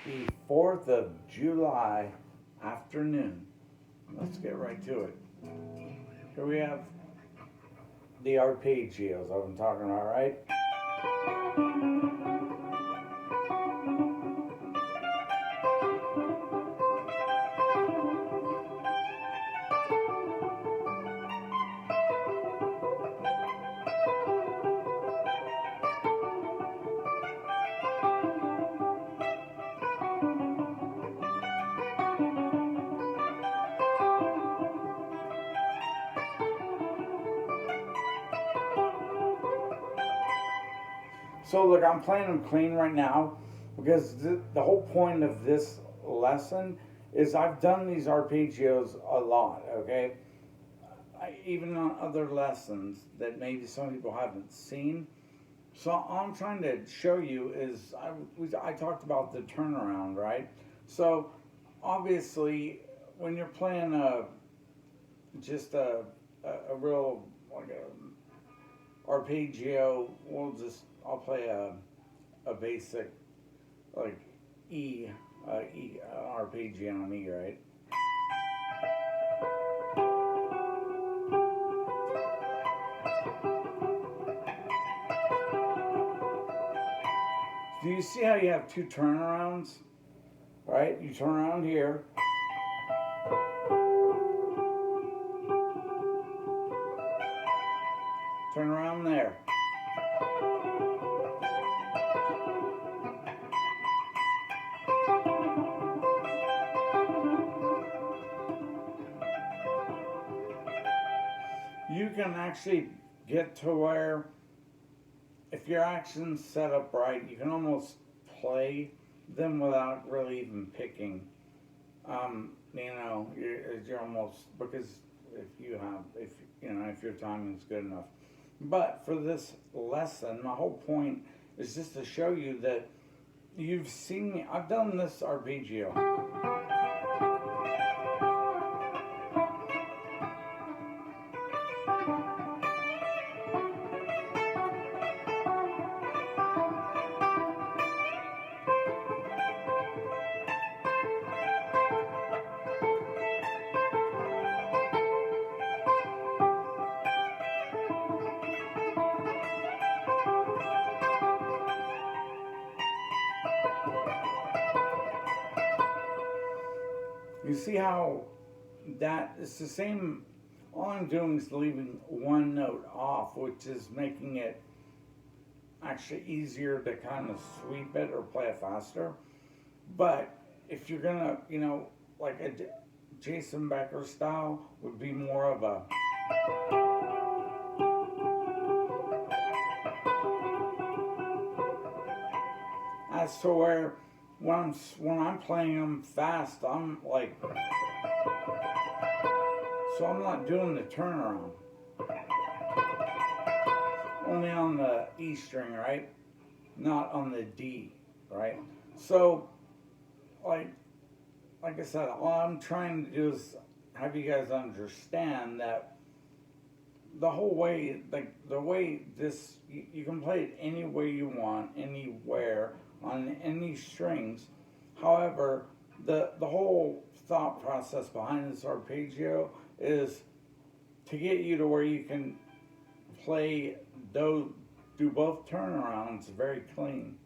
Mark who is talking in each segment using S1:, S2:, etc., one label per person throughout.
S1: the 4th of July afternoon. Let's get right to it. Here we have the arpeggios I've been talking about, right? So look, I'm playing them clean right now because the whole point of this lesson is I've done these arpeggios a lot, okay? Even on other lessons that maybe some people haven't seen. So all I'm trying to show you is I talked about the turnaround, right? So obviously when you're playing just a real like a arpeggio, I'll play a basic like E arpeggio on E, right? Do you see how you have two turnarounds? Right? You turn around here. Turn around there. You can actually get to where, if your action's set up right, you can almost play them without really even picking. You're almost, because if your timing's good enough. But for this lesson, my whole point is just to show you that you've seen me. I've done this arpeggio. You see how that it's the same. All I'm doing is leaving one note off, which is making it actually easier to kind of sweep it or play it faster. But if you're gonna, like a Jason Becker style would be more of a. As to where when I'm playing them fast, I'm like, so I'm not doing the turnaround. Only on the E string, right? Not on the D, right? So, like I said, all I'm trying to do is have you guys understand that the whole way, like the way this, you can play it any way you want, anywhere, on any strings. However, the whole thought process behind this arpeggio is to get you to where you can play those, do both turnarounds very clean.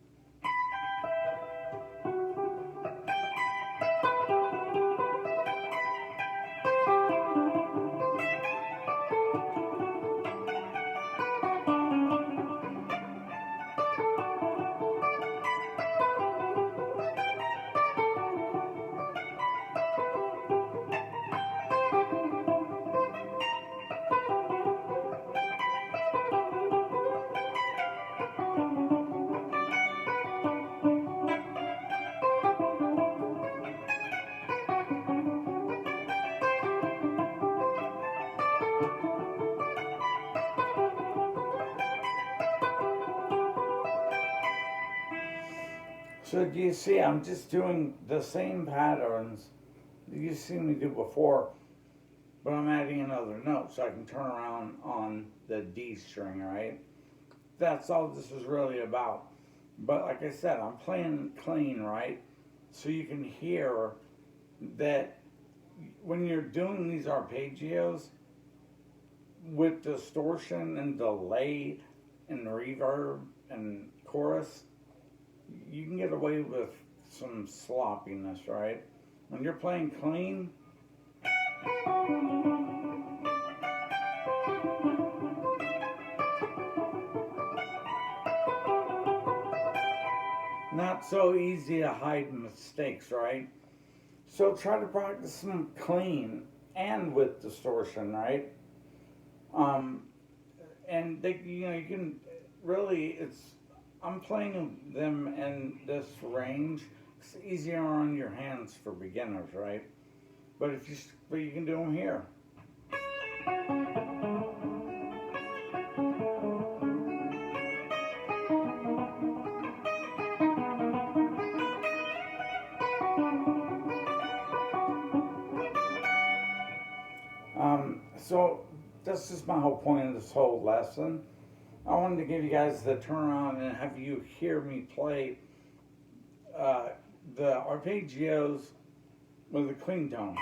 S1: So do you see, I'm just doing the same patterns that you've seen me do before, but I'm adding another note so I can turn around on the D string, right? That's all this is really about. But like I said, I'm playing clean, right? so you can hear that when you're doing these arpeggios with distortion and delay and reverb and chorus, you can get away with some sloppiness, right? When you're playing clean, not so easy to hide mistakes, right? So try to practice some clean and with distortion, right? Um, and they, you can really, I'm playing them in this range. It's easier on your hands for beginners, right? But you can do them here. So that's just my whole point of this whole lesson. I wanted to give you guys the turnaround and have you hear me play uh, the arpeggios with a clean tone.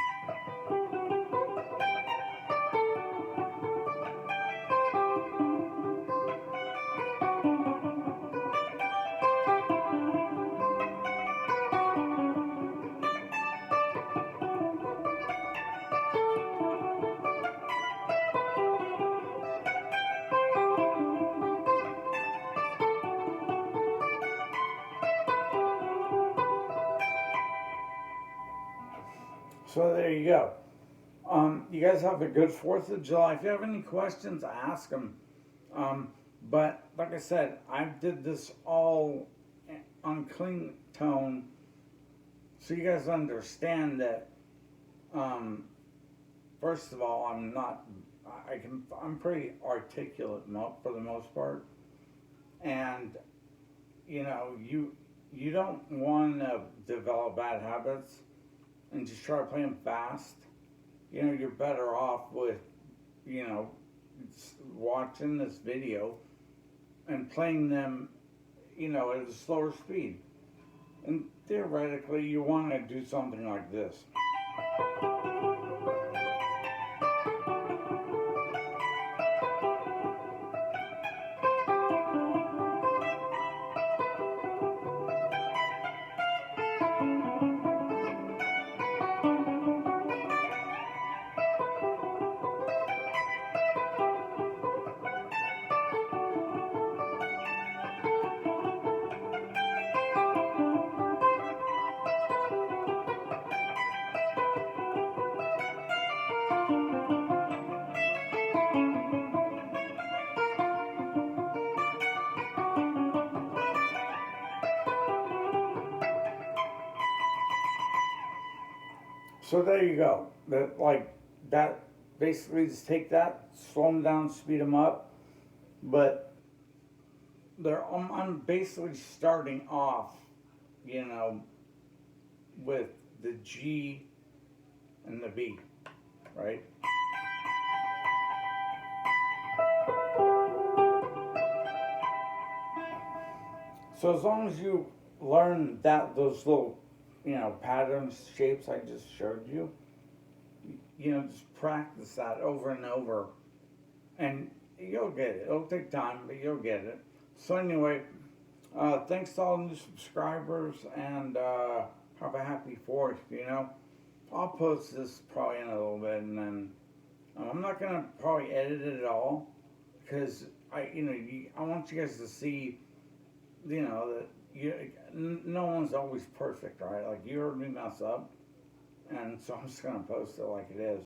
S1: So there you go. You guys have a good 4th of July. If you have any questions, ask them. But like I said, I did this all on clean tone, so you guys understand that. First of all, I'm pretty articulate for the most part, and you don't want to develop bad habits and just try to play them fast. You're better off with, watching this video and playing them, at a slower speed. And theoretically, you want to do something like this. So there you go. That basically just take that, slow them down, speed them up. But I'm basically starting off, with the G and the B, right? So as long as you learn those little, patterns, shapes I just showed you, just practice that over and over, and you'll get it. It'll take time, but you'll get it. So anyway, thanks to all the new subscribers, and have a happy 4th. I'll post this probably in a little bit, and then I'm not gonna probably edit it at all, because I want you guys to see, that no one's always perfect, right? Like, you heard me mess up, and so I'm just gonna post it like it is.